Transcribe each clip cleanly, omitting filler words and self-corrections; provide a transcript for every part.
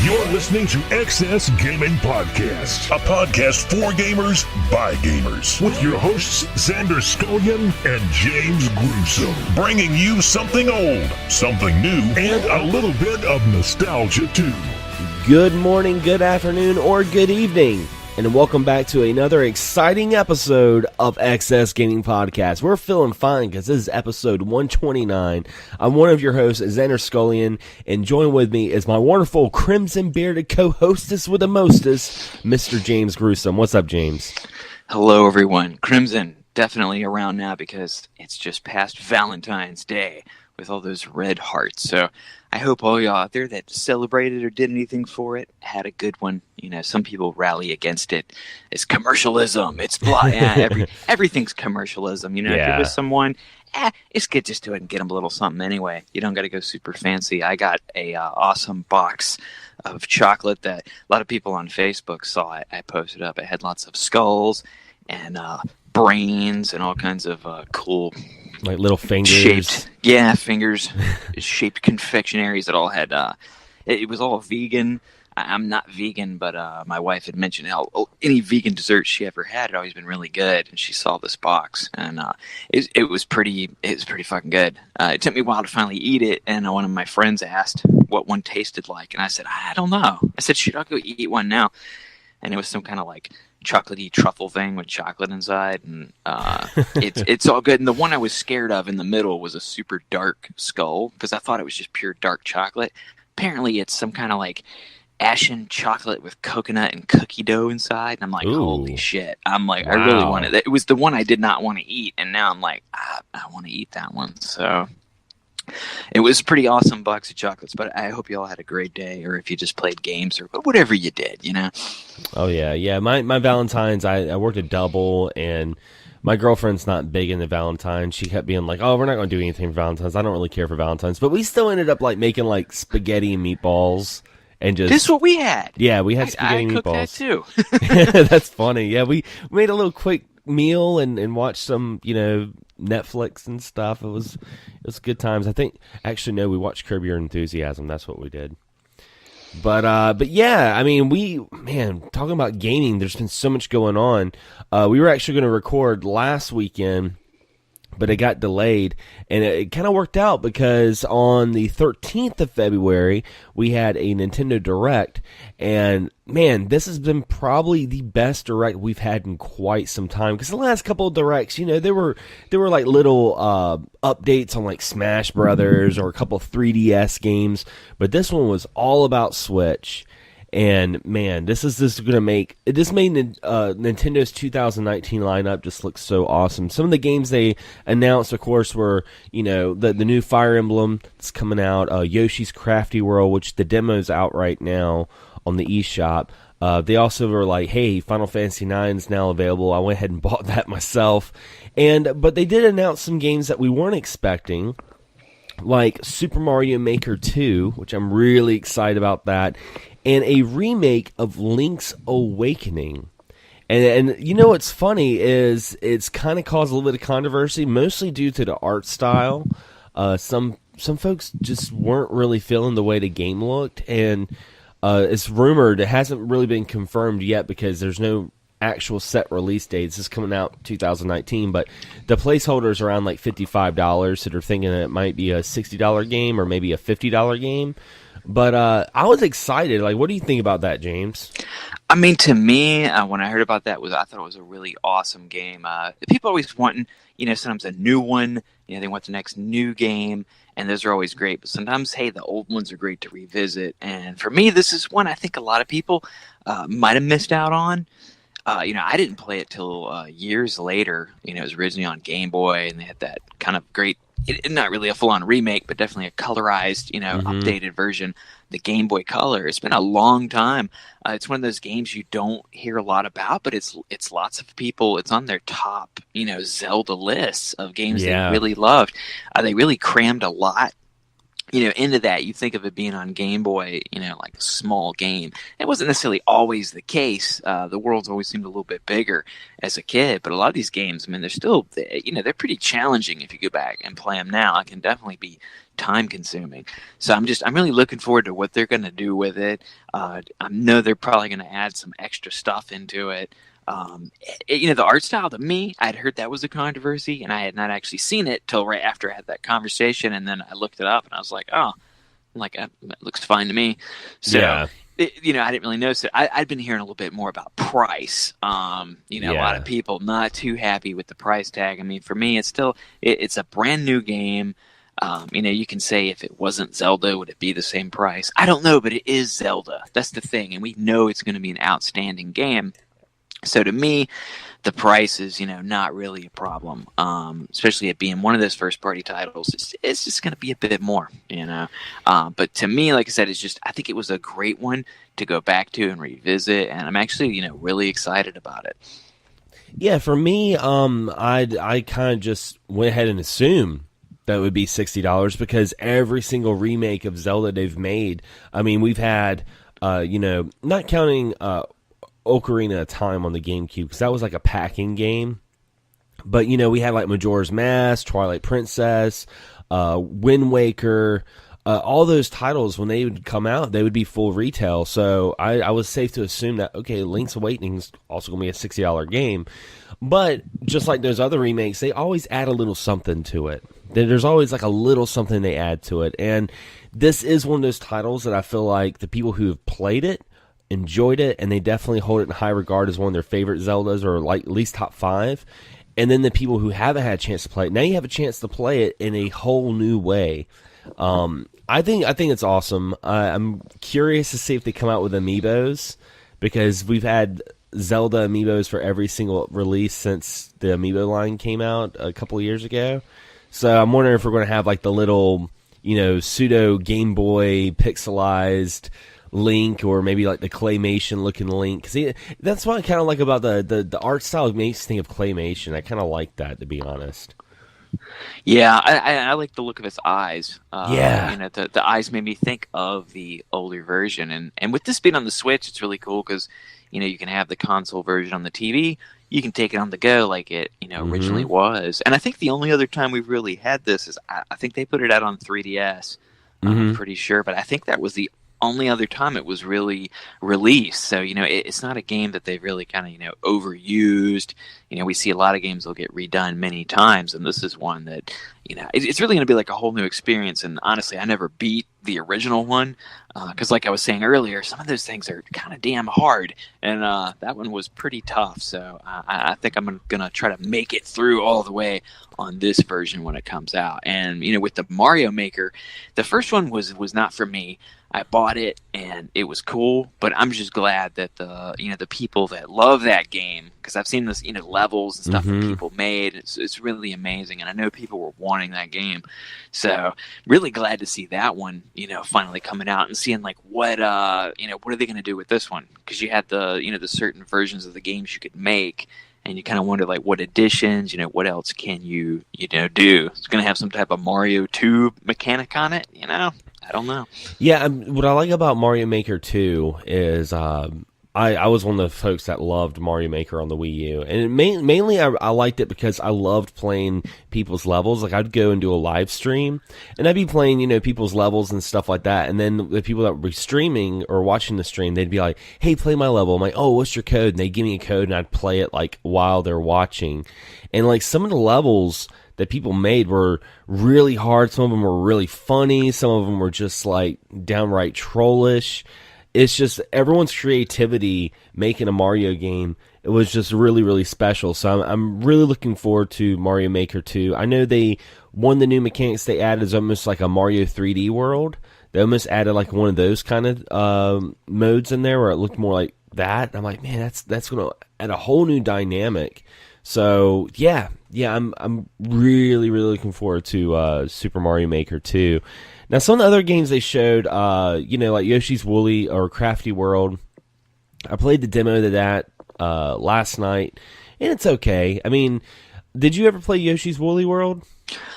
You're listening to XSGaming Podcast, a podcast for gamers by gamers, with your hosts Xander, Skullion, and James Gruesome, bringing you something old, something new, and a little bit of nostalgia too. Good morning, good afternoon, or good evening, and welcome back to another exciting episode of XSGaming Podcast. We're feeling fine because this is episode 129. I'm one of your hosts, Xander Skullion, and joined with me is my wonderful crimson-bearded co-hostess with the mostest, Mr. James Gruesome. What's up, James? Hello, everyone. Crimson, definitely around now because it's just past Valentine's Day with all those red hearts. So I hope all y'all out there that celebrated or did anything for it had a good one. You know, some people rally against it. It's commercialism. It's blah. Everything's commercialism. You know, if you're with someone, it's good just to get them a little something anyway. You don't got to go super fancy. I got a awesome box of chocolate that a lot of people on Facebook saw. I posted up. It had lots of skulls and brains and all kinds of cool, like little fingers. Fingers, shaped confectionaries that all had, it was all vegan. I'm not vegan, but my wife had mentioned how any vegan dessert she ever had had always been really good, and she saw this box, and it was pretty fucking good. It took me a while to finally eat it, and one of my friends asked what one tasted like, and I said, I don't know. I said, should I go eat one now? And it was some kind of like chocolatey truffle thing with chocolate inside, and it's all good. And the one I was scared of in the middle was a super dark skull because I thought it was just pure dark chocolate. Apparently, it's some kind of like ashen chocolate with coconut and cookie dough inside. And I'm like, ooh, holy shit! I'm like, wow. I really wanted it. It was the one I did not want to eat, and now I'm like, I want to eat that one. So it was a pretty awesome box of chocolates, but I hope you all had a great day, or if you just played games or whatever you did, you know? Oh, yeah. My Valentine's, I worked a double, and my girlfriend's not big into Valentine's. She kept being like, oh, we're not going to do anything for Valentine's. I don't really care for Valentine's. But we still ended up like making like spaghetti and meatballs. And just, this is what we had. Yeah, we had spaghetti and meatballs. I cooked that too. That's funny. Yeah, we made a little quick meal and watched some, Netflix and stuff. It was good times. I think actually no, we watched Curb Your Enthusiasm. That's what we did. But yeah, I mean, talking about gaming, there's been so much going on. We were actually going to record last weekend, but it got delayed, and it kind of worked out because on the 13th of February, we had a Nintendo Direct, and man, this has been probably the best Direct we've had in quite some time, because the last couple of Directs, they were like little updates on like Smash Brothers or a couple of 3DS games, but this one was all about Switch. And man, this made Nintendo's 2019 lineup just look so awesome. Some of the games they announced, of course, were the new Fire Emblem that's coming out, Yoshi's Crafty World, which the demo's out right now on the eShop. They also were like, hey, Final Fantasy IX is now available. I went ahead and bought that myself. But they did announce some games that we weren't expecting, like Super Mario Maker 2, which I'm really excited about that, and a remake of Link's Awakening. And what's funny is it's kind of caused a little bit of controversy, mostly due to the art style. Some folks just weren't really feeling the way the game looked, and it's rumored, it hasn't really been confirmed yet because there's no actual set release date. This is coming out 2019, but the placeholder's around like $55, so they're thinking it might be a $60 game or maybe a $50 game. But I was excited. Like, what do you think about that, James? I mean, to me, when I heard about that, I thought it was a really awesome game. People always wanting, sometimes a new one. They want the next new game, and those are always great. But sometimes, hey, the old ones are great to revisit. And for me, this is one I think a lot of people might have missed out on. I didn't play it till years later. It was originally on Game Boy, and they had that kind of great, not really a full-on remake, but definitely a colorized, updated version, the Game Boy Color. It's been a long time. It's one of those games you don't hear a lot about, but it's lots of people. It's on their top, Zelda lists of games they really loved. They really crammed a lot into that, you think of it being on Game Boy, like a small game. It wasn't necessarily always the case. The worlds always seemed a little bit bigger as a kid, but a lot of these games, I mean, they're still, they're pretty challenging if you go back and play them now. It can definitely be time consuming. So I'm really looking forward to what they're going to do with it. I know they're probably going to add some extra stuff into it. The art style, to me, I'd heard that was a controversy, and I had not actually seen it till right after I had that conversation, and then I looked it up, and I was like, oh, it looks fine to me. So, Yeah. I didn't really notice it. I'd been hearing a little bit more about price. A lot of people not too happy with the price tag. I mean, for me, it's still, it's a brand new game. You can say if it wasn't Zelda, would it be the same price? I don't know, but it is Zelda. That's the thing, and we know it's going to be an outstanding game. So to me, the price is, not really a problem, especially it being one of those first-party titles. It's just going to be a bit more, But to me, like I said, I think it was a great one to go back to and revisit, and I'm actually, really excited about it. Yeah, for me, I kind of just went ahead and assumed that would be $60 because every single remake of Zelda they've made, I mean, we've had, not counting Ocarina of Time on the GameCube, because that was like a packing game. But, we had like Majora's Mask, Twilight Princess, Wind Waker, all those titles, when they would come out, they would be full retail. So I was safe to assume that, okay, Link's Awakening is also going to be a $60 game. But just like those other remakes, they always add a little something to it. There's always like a little something they add to it. And this is one of those titles that I feel like the people who have played it enjoyed it, and they definitely hold it in high regard as one of their favorite Zeldas, or like at least top 5. And then the people who haven't had a chance to play it, now you have a chance to play it in a whole new way. I think it's awesome. I'm curious to see if they come out with amiibos, because we've had Zelda amiibos for every single release since the amiibo line came out a couple of years ago. So I'm wondering if we're going to have like the little, pseudo Game Boy pixelized Link, or maybe like the claymation looking Link. See, that's what I kind of like about the art style. It makes me think of claymation. I kind of like that, to be honest. Yeah, I like the look of his eyes. Yeah. The eyes made me think of the older version. And with this being on the Switch, it's really cool because, you can have the console version on the TV. You can take it on the go like it, originally was. And I think the only other time we've really had this is, I think they put it out on 3DS. I'm pretty sure. But I think that was the only other time it was really released. So, it's not a game that they've really kind of, overused. We see a lot of games that'll get redone many times, and this is one that, it's really going to be like a whole new experience. And honestly, I never beat the original one because, like I was saying earlier, some of those things are kind of damn hard, and that one was pretty tough. So I think I'm going to try to make it through all the way on this version when it comes out. And, with the Mario Maker, the first one was not for me. I bought it and it was cool, but I'm just glad that the people that love that game, because I've seen this levels and stuff that people made. It's really amazing, and I know people were wanting that game, so really glad to see that one finally coming out, and seeing like what are they going to do with this one, because you had the certain versions of the games you could make. And you kind of wonder, like, what additions, what else can you do? It's going to have some type of Mario 2 mechanic on it, I don't know. Yeah, what I like about Mario Maker 2 is I was one of the folks that loved Mario Maker on the Wii U. And mainly I liked it because I loved playing people's levels. Like, I'd go and do a live stream, and I'd be playing, people's levels and stuff like that. And then the people that were streaming or watching the stream, they'd be like, hey, play my level. I'm like, oh, what's your code? And they'd give me a code, and I'd play it, like, while they're watching. And, like, some of the levels that people made were really hard. Some of them were really funny. Some of them were just, like, downright trollish. It's just everyone's creativity making a Mario game. It was just really, really special. So I'm really looking forward to Mario Maker 2. I know one of the new mechanics they added is almost like a Mario 3D world. They almost added like one of those kind of modes in there where it looked more like that. I'm like, man, that's going to add a whole new dynamic. So yeah, I'm really, really looking forward to Super Mario Maker 2. Now, some of the other games they showed, like Yoshi's Woolly or Crafty World, I played the demo to that last night, and it's okay. I mean, did you ever play Yoshi's Woolly World?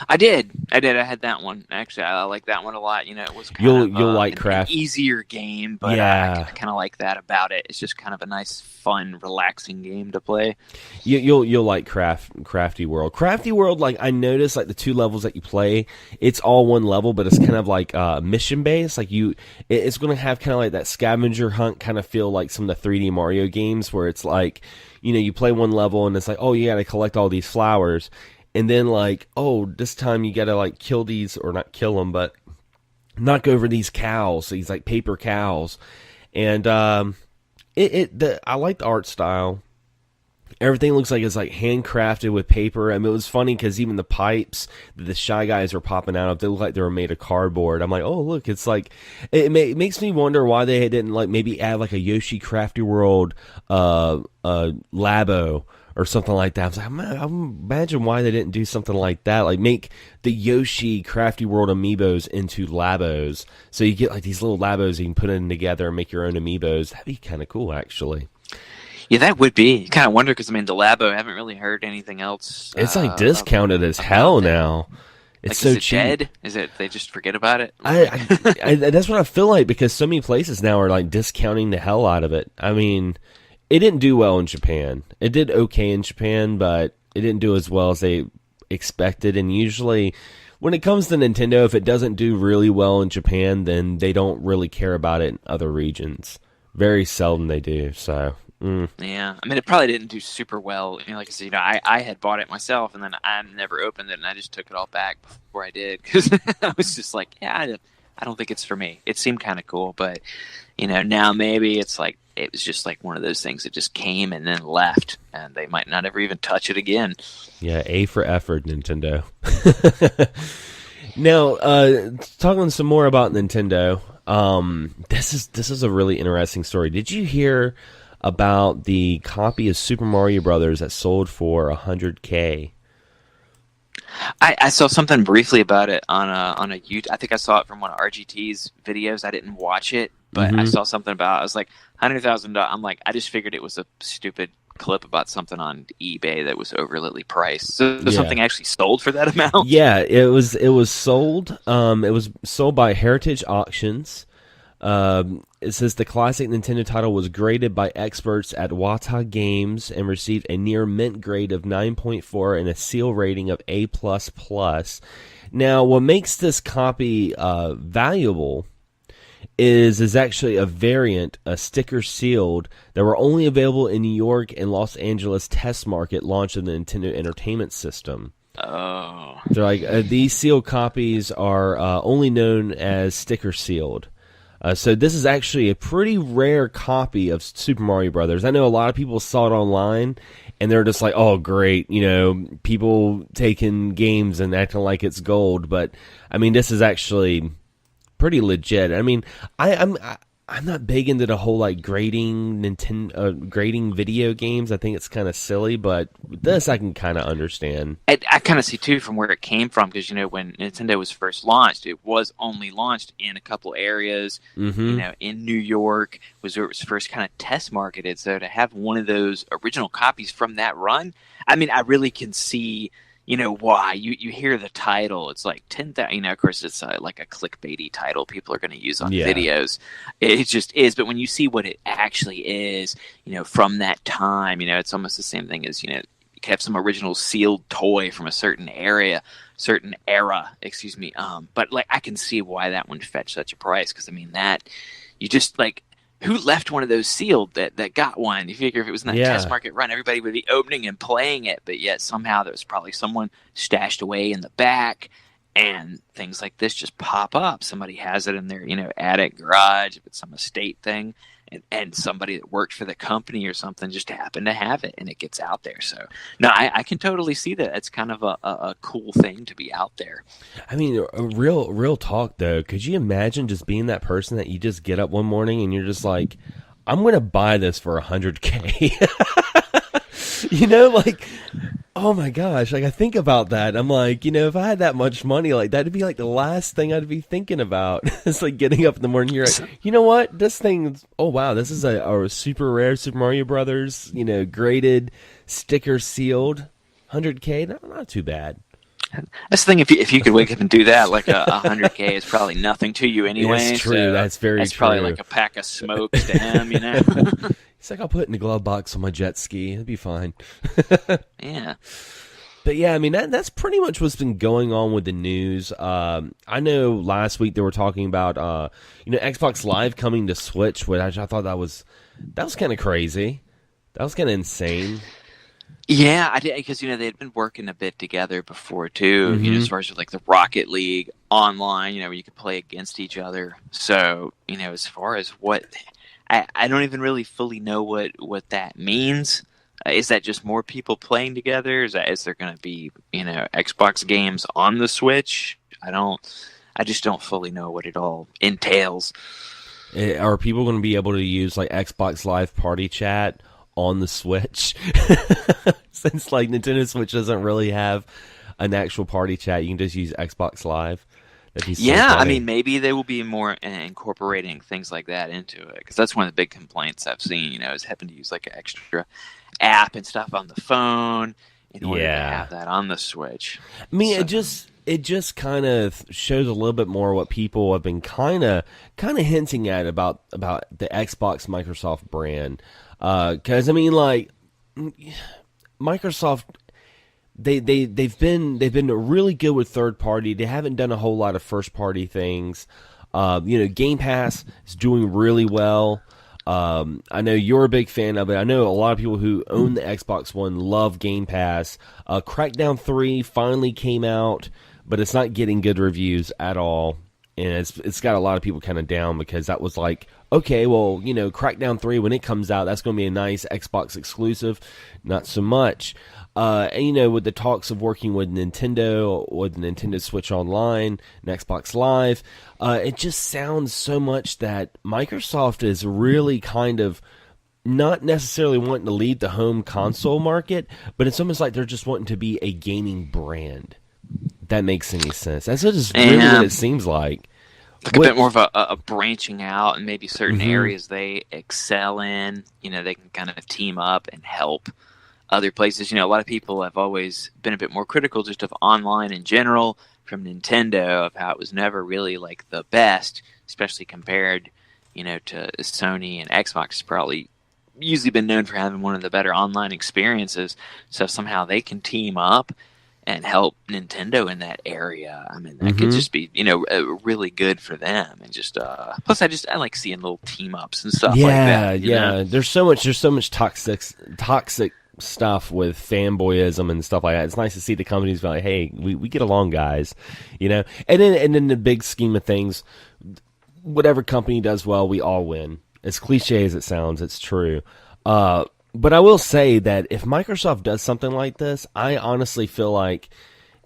I did. I had that one. Actually, I like that one a lot. It was kind You'll like an easier game, but yeah. I kind of like that about it. It's just kind of a nice, fun, relaxing game to play. You'll like Crafty World. Crafty World, like I noticed, like the 2 levels that you play, it's all one level, but it's kind of like mission based. Like it's going to have kind of like that scavenger hunt kind of feel, like some of the 3D Mario games, where it's like, you play one level and it's like, oh, you got to collect all these flowers. And then, like, oh, this time you gotta, like, kill these, or not kill them, but knock over these cows, these, like, paper cows. And, I like the art style. Everything looks like it's, like, handcrafted with paper. I mean, it was funny because even the pipes that the Shy Guys were popping out of, they look like they were made of cardboard. I'm like, oh, look, it's like, it makes me wonder why they didn't, like, maybe add, like, a Yoshi Crafty World, Labo, or something like that. I was like, I imagine why they didn't do something like that. Like, make the Yoshi Crafty World amiibos into Labos. So you get, like, these little Labos you can put in together and make your own amiibos. That'd be kind of cool, actually. Yeah, that would be. You kind of wonder, because, I mean, the Labo, I haven't really heard anything else. It's, like, discounted as hell now. It's so is it cheap. Dead? Is it they just forget about it? I that's what I feel like, because so many places now are, like, discounting the hell out of it. I mean, it didn't do well in Japan. It did okay in Japan, but it didn't do as well as they expected. And usually, when it comes to Nintendo, if it doesn't do really well in Japan, then they don't really care about it in other regions. Very seldom they do. So, yeah. I mean, it probably didn't do super well. Like I said, I had bought it myself, and then I never opened it, and I just took it all back before I did, because I was just like, yeah, I don't think it's for me. It seemed kind of cool, but now maybe it's like, it was just like one of those things that just came and then left, and they might not ever even touch it again. Yeah, A for effort, Nintendo. Now, talking some more about Nintendo, this is a really interesting story. Did you hear about the copy of Super Mario Brothers that sold for $100K? I saw something briefly about it on a YouTube. I think I saw it from one of RGT's videos. I didn't watch it, but I saw something about it. I was like, $100,000. I'm like, I just figured it was a stupid clip about something on eBay that was overly priced. So something actually sold for that amount? Yeah, it was sold. It was sold by Heritage Auctions. It says the classic Nintendo title was graded by experts at Wata Games and received a near mint grade of 9.4 and a seal rating of A++. Now, what makes this copy valuable is actually a variant, a sticker sealed, that were only available in New York and Los Angeles test market launch of the Nintendo Entertainment System. Oh. So, like, these sealed copies are only known as sticker sealed. So this is actually a pretty rare copy of Super Mario Brothers. I know a lot of people saw it online, and they're just like, "Oh, great!" People taking games and acting like it's gold. But I mean, this is actually pretty legit. I mean, I'm not big into the whole like grading video games. I think it's kind of silly, but this I can kind of understand. I kind of see too from where it came from, because when Nintendo was first launched, it was only launched in a couple areas. In New York was where it was first kind of test marketed. So to have one of those original copies from that run, I mean, I really can see. Why you hear the title, it's like 10,000. Of course, it's like a clickbaity title people are going to use on videos. It just is. But when you see what it actually is, from that time, it's almost the same thing as you could have some original sealed toy from a certain era. But like I can see why that one fetched such a price, because I mean that you just like. Who left one of those sealed that got one? You figure if it was in that test market run, everybody would be opening and playing it, but yet somehow there was probably someone stashed away in the back, and things like this just pop up. Somebody has it in their, attic, garage, if it's some estate thing, and somebody that worked for the company or something just happened to have it, and it gets out there. So, no, I can totally see that. It's kind of a cool thing to be out there. I mean, real talk, though. Could you imagine just being that person that you just get up one morning and you're just like, I'm going to buy this for $100K? Like, oh my gosh, like I think about that. I'm like, if I had that much money, like that'd be like the last thing I'd be thinking about. It's like getting up in the morning, you're like, you know what? This thing, oh wow, this is a super rare Super Mario Brothers, graded, sticker sealed, $100K, not too bad. That's the thing. If you could wake up and do that, like 100K is probably nothing to you anyway. That's true. So that's very that's true. probably like a pack of smokes to him, you know. He's like, I'll put it in the glove box on my jet ski. It'd be fine. Yeah. But yeah, I mean, that's pretty much what's been going on with the news. I know last week they were talking about, Xbox Live coming to Switch, which I thought that was kind of crazy. That was kind of insane. Yeah, I did, because they'd been working a bit together before too. As far as with, like, the Rocket League online, where you could play against each other. So as far as what, I don't even really fully know what that means. Is that just more people playing together? Is there going to be Xbox games on the Switch? I just don't fully know what it all entails. Are people going to be able to use like Xbox Live Party Chat on the Switch? Since like Nintendo Switch doesn't really have an actual party chat, you can just use Xbox Live. Yeah, I mean, maybe they will be more incorporating things like that into it, because that's one of the big complaints I've seen, is having to use like an extra app and stuff on the phone in order to have that on the Switch. I mean, it just kind of shows a little bit more what people have been kind of hinting at about the Xbox Microsoft brand. Because I mean, like, Microsoft, they've been really good with third party. They haven't done a whole lot of first party things. Game Pass is doing really well. I know you're a big fan of it. I know a lot of people who own the Xbox One love Game Pass. Crackdown 3 finally came out, but it's not getting good reviews at all. And it's got a lot of people kind of down, because that was like, okay, well, Crackdown 3, when it comes out, that's going to be a nice Xbox exclusive. Not so much. And with the talks of working with Nintendo, with Nintendo Switch Online and Xbox Live, it just sounds so much that Microsoft is really kind of not necessarily wanting to lead the home console market, but it's almost like they're just wanting to be a gaming brand. If that makes any sense. That's just really what it seems like. Like a bit more of a branching out, and maybe certain areas they excel in. They can kind of team up and help other places. A lot of people have always been a bit more critical just of online in general from Nintendo, of how it was never really like the best, especially compared, to Sony and Xbox. Has probably usually been known for having one of the better online experiences. So somehow they can team up and help Nintendo in that area. I mean, that could just be, really good for them. And just plus, I like seeing little team ups and stuff like that. Yeah. There's so much toxic stuff with fanboyism and stuff like that. It's nice to see the companies be like, hey, we get along, guys. And then the big scheme of things, whatever company does well, we all win. As cliche as it sounds, it's true. But I will say that if Microsoft does something like this, I honestly feel like,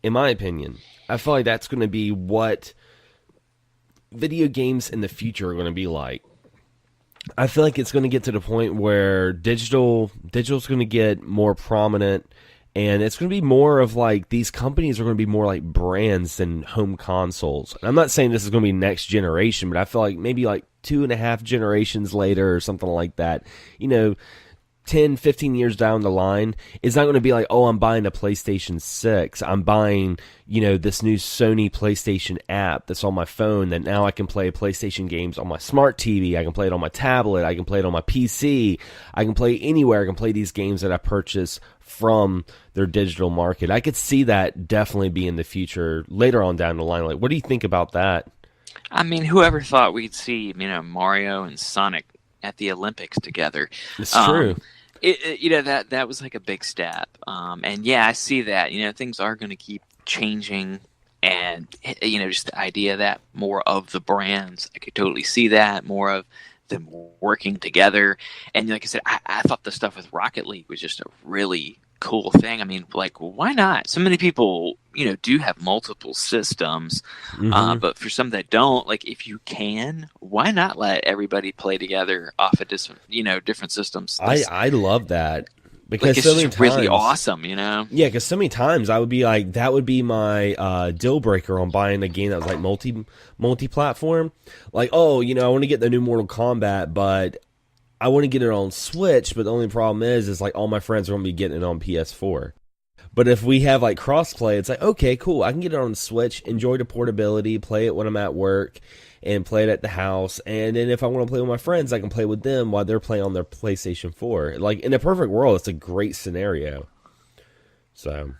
in my opinion, I feel like that's going to be what video games in the future are going to be like. I feel like it's going to get to the point where digital's going to get more prominent, and it's going to be more of like, these companies are going to be more like brands than home consoles. And I'm not saying this is going to be next generation, but I feel like maybe like 2.5 generations later or something like that, 10, 15 years down the line, it's not going to be like, oh, I'm buying a PlayStation 6. I'm buying, this new Sony PlayStation app that's on my phone that now I can play PlayStation games on my smart TV. I can play it on my tablet. I can play it on my PC. I can play anywhere. I can play these games that I purchase from their digital market. I could see that definitely be in the future later on down the line. Like, what do you think about that? I mean, whoever thought we'd see, Mario and Sonic at the Olympics together? It's true. That was like a big step. And yeah, I see that. Things are going to keep changing, and just the idea that more of the brands, I could totally see that, more of them working together. And like I said, I thought the stuff with Rocket League was just a really cool thing. I mean, like, why not? So many people, do have multiple systems, but for some that don't, like, if you can, why not let everybody play together off of different systems? I love that, because like, it's so many just times, really awesome, Yeah, because so many times I would be like, that would be my deal breaker on buying a game that was like multi-platform. Like, oh, I want to get the new Mortal Kombat, but I want to get it on Switch, but the only problem is like all my friends are going to be getting it on PS4. But if we have like crossplay, it's like, okay, cool. I can get it on the Switch, enjoy the portability, play it when I'm at work, and play it at the house. And then if I want to play with my friends, I can play with them while they're playing on their PlayStation 4. Like, in a perfect world, it's a great scenario. So,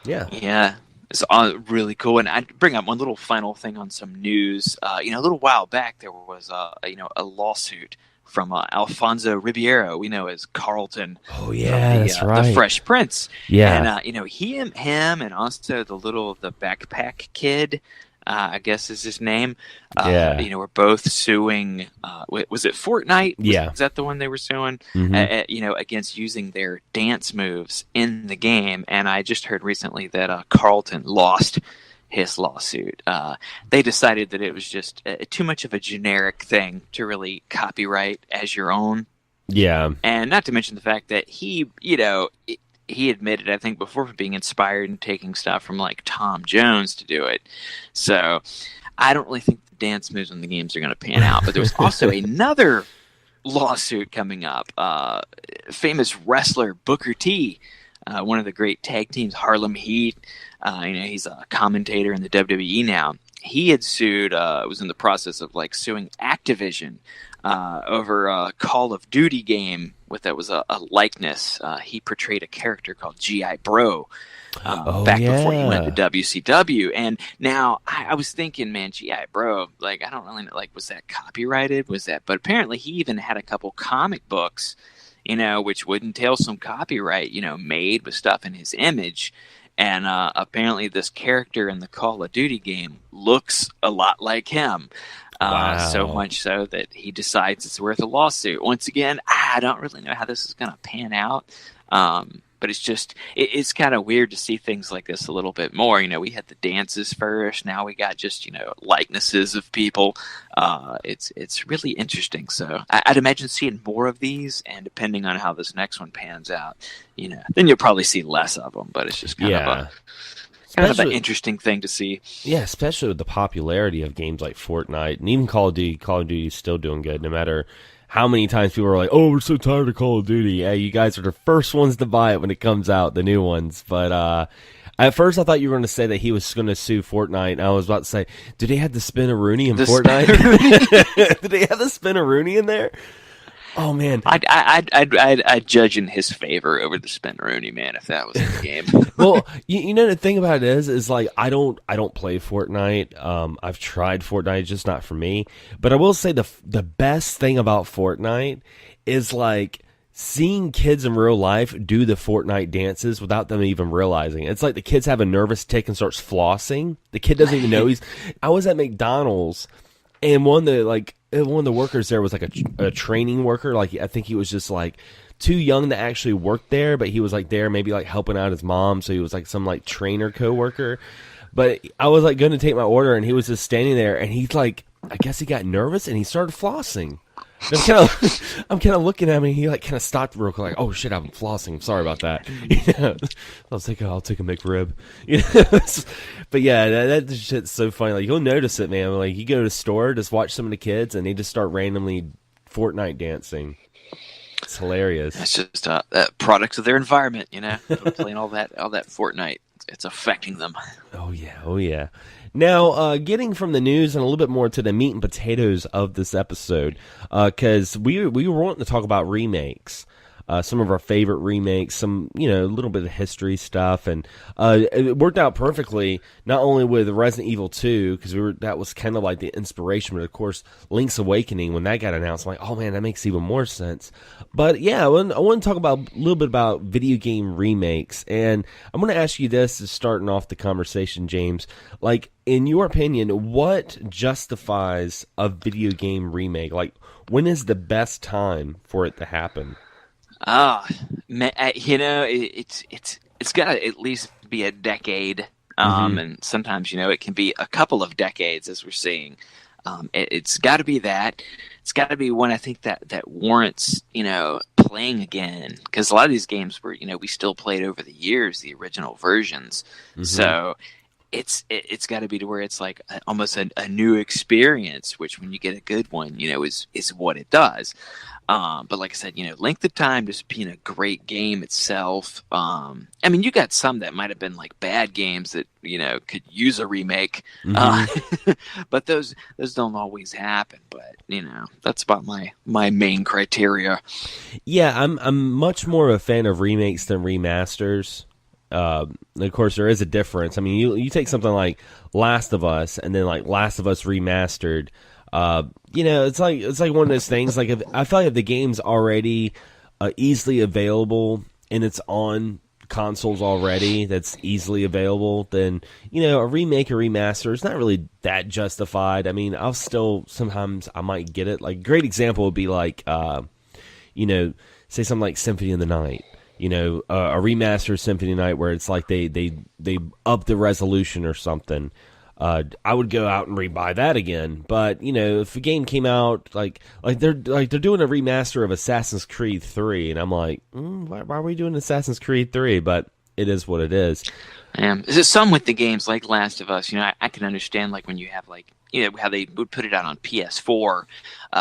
yeah. Yeah. It's really cool. And I'd bring up one little final thing on some news. A little while back, there was a lawsuit from Alfonso Ribeiro, we know as Carlton. Oh yeah, that's right. The Fresh Prince. Yeah. And him, and also the backpack kid, I guess is his name. We're both suing. Was it Fortnite? Is that the one they were suing? Mm-hmm. Against using their dance moves in the game. And I just heard recently that Carlton lost his lawsuit. They decided that it was just too much of a generic thing to really copyright as your own. Yeah. And not to mention the fact that he admitted, I think, before, being inspired and taking stuff from like Tom Jones to do it. So I don't really think the dance moves in the games are going to pan out. But there was also another lawsuit coming up. Famous wrestler Booker T, one of the great tag teams, Harlem Heat. He's a commentator in the WWE now. He had sued, was in the process of like suing Activision over a Call of Duty game that was a likeness. He portrayed a character called G.I. Bro back before he went to WCW. And now I was thinking, man, G.I. Bro, like, I don't really know, like, was that copyrighted? But apparently he even had a couple comic books, which would entail some copyright, made with stuff in his image. And apparently this character in the Call of Duty game looks a lot like him. Wow. So much so that he decides it's worth a lawsuit. Once again, I don't really know how this is going to pan out. But it's just, it's kind of weird to see things like this a little bit more. We had the dances first. Now we got just, likenesses of people. It's really interesting. So I'd imagine seeing more of these, and depending on how this next one pans out, then you'll probably see less of them. But it's just kind of an interesting thing to see. Yeah, especially with the popularity of games like Fortnite and even Call of Duty. Call of Duty is still doing good, no matter how many times people are like, "Oh, we're so tired of Call of Duty." Yeah, you guys are the first ones to buy it when it comes out, the new ones. But at first, I thought you were going to say that he was going to sue Fortnite, and I was about to say, "Did they have the Spin-a-Rooney in Fortnite? Did they have the Spin-a-Rooney in there?" Oh man, I'd judge in his favor over the Spin-a-Rooney, man, if that was in the game. Well, the thing about it is like I don't play Fortnite. I've tried Fortnite, it's just not for me. But I will say the best thing about Fortnite is like seeing kids in real life do the Fortnite dances without them even realizing it. It's like the kids have a nervous tick and starts flossing. The kid doesn't even know I was at McDonald's, and one of the workers there was like a training worker. Like, I think he was just like too young to actually work there, but he was like there maybe like helping out his mom. So he was like some like trainer co-worker. But I was like going to take my order, and he was just standing there, and he's like, I guess he got nervous and he started flossing. I'm kind of looking at him, and he like kind of stopped real quick, like, "Oh shit, I'm flossing. I'm sorry about that." I'll take a McRib. But yeah, that shit's so funny. Like, you'll notice it, man. Like, you go to the store, just watch some of the kids, and they just start randomly Fortnite dancing. It's hilarious. It's just a product of their environment, playing all that Fortnite. It's affecting them. Oh yeah. Now, getting from the news and a little bit more to the meat and potatoes of this episode, because we were wanting to talk about remakes, some of our favorite remakes, some, a little bit of history stuff, and it worked out perfectly, not only with Resident Evil 2, because that was kind of like the inspiration, but of course, Link's Awakening, when that got announced, I'm like, oh man, that makes even more sense. But yeah, I want to talk about a little bit about video game remakes, and I'm going to ask you this as starting off the conversation, James. Like, in your opinion, what justifies a video game remake? Like, when is the best time for it to happen? It's got to at least be a decade, and sometimes it can be a couple of decades, as we're seeing. It's got to be that. It's got to be one, I think, that warrants playing again, because a lot of these games were we still played over the years, the original versions. So it's got to be to where it's like almost a new experience, which when you get a good one, is what it does. But like I said, length of time just being a great game itself. I mean, you got some that might have been like bad games that could use a remake, but those don't always happen. But that's about my main criteria. Yeah, I'm much more of a fan of remakes than remasters. Of course, there is a difference. I mean, you take something like Last of Us, and then like Last of Us Remastered. It's like one of those things. Like, I feel like if the game's already easily available and it's on consoles already, that's easily available, then a remake or remaster is not really that justified. I mean, I'll still sometimes I might get it. Like, great example would be like, say something like Symphony of the Night. A remastered Symphony of the Night where it's like they up the resolution or something. I would go out and rebuy that again. But if a game came out like they're doing a remaster of Assassin's Creed 3, and I'm like, why are we doing Assassin's Creed 3? But it is what it is. Some with the games like Last of Us, I can understand like when you have like how they would put it out on PS4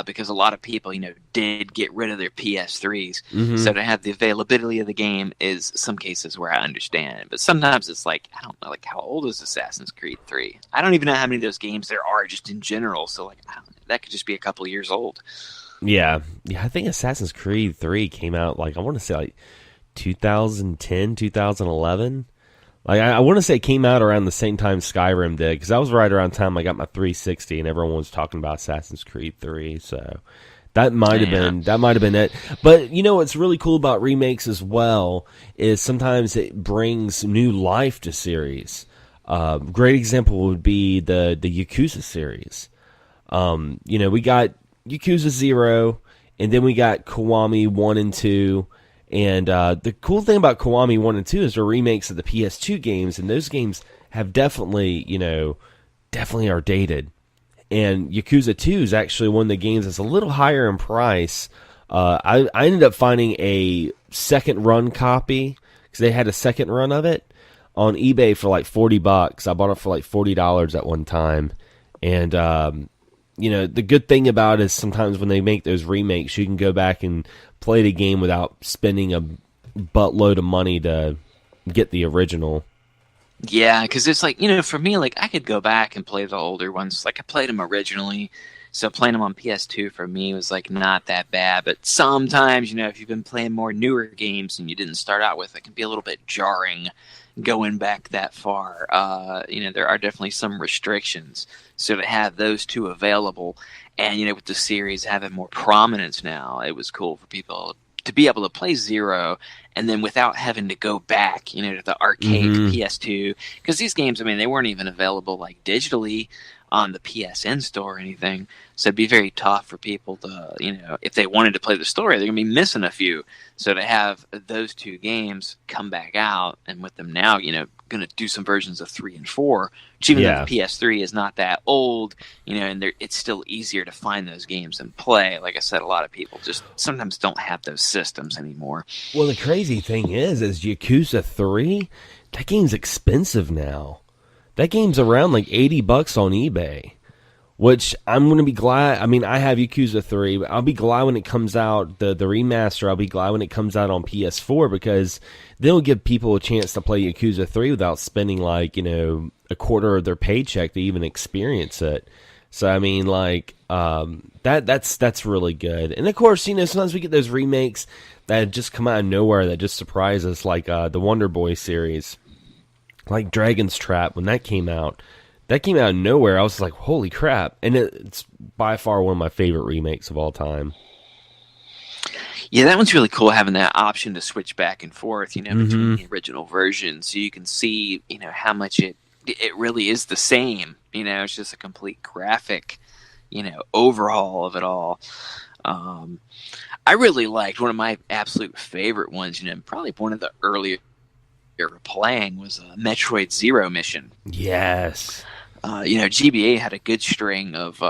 because a lot of people did get rid of their PS3s, so to have the availability of the game is some cases where I understand it. But sometimes it's like, I don't know, like, how old is Assassin's Creed 3? I don't even know how many of those games there are just in general, so like, I don't know, that could just be a couple of years old. Yeah, I think Assassin's Creed 3 came out like, I want to say like 2010, 2011. Like, I want to say it came out around the same time Skyrim did, because that was right around the time I got my 360, and everyone was talking about Assassin's Creed 3. So that might have been it. But what's really cool about remakes as well is sometimes it brings new life to series. Great example would be the Yakuza series. We got Yakuza 0, and then we got Kiwami 1 and 2. And the cool thing about Kiwami 1 and 2 is they're remakes of the PS2 games, and those games have definitely are dated. And Yakuza 2 is actually one of the games that's a little higher in price. I ended up finding a second run copy, because they had a second run of it, on eBay for like $40. I bought it for like $40 at one time. And the good thing about it is sometimes when they make those remakes, you can go back and play the game without spending a buttload of money to get the original. Yeah, because it's like, for me, like, I could go back and play the older ones. Like, I played them originally, so playing them on PS2 for me was, like, not that bad. But sometimes, if you've been playing more newer games and you didn't start out with, it can be a little bit jarring going back that far. There are definitely some restrictions. So to have those two available, and, with the series having more prominence now, it was cool for people to be able to play Zero, and then without having to go back, to the arcade PS2, because these games, I mean, they weren't even available like digitally on the PSN store or anything, so it'd be very tough for people to, if they wanted to play the story, they're gonna be missing a few. So to have those two games come back out, and with them now, gonna do some versions of 3 and 4, which even though the PS3 is not that old, and it's still easier to find those games and play. Like I said, a lot of people just sometimes don't have those systems anymore. Well, the crazy thing is Yakuza 3, that game's expensive now. That game's around like $80 on eBay, which I'm going to be glad. I mean, I have Yakuza 3, but I'll be glad when it comes out, the remaster. I'll be glad when it comes out on PS4, because they'll give people a chance to play Yakuza 3 without spending like, a quarter of their paycheck to even experience it. So, I mean, like, that's really good. And of course, sometimes we get those remakes that just come out of nowhere that just surprise us, like the Wonder Boy series. Like Dragon's Trap, when that came out of nowhere. I was like, holy crap. And it's by far one of my favorite remakes of all time. Yeah, that one's really cool, having that option to switch back and forth, between the original versions. So you can see, how much it really is the same. It's just a complete graphic, overhaul of it all. I really liked one of my absolute favorite ones, probably one of the earlier playing was Metroid Zero Mission. Yes. GBA had a good string of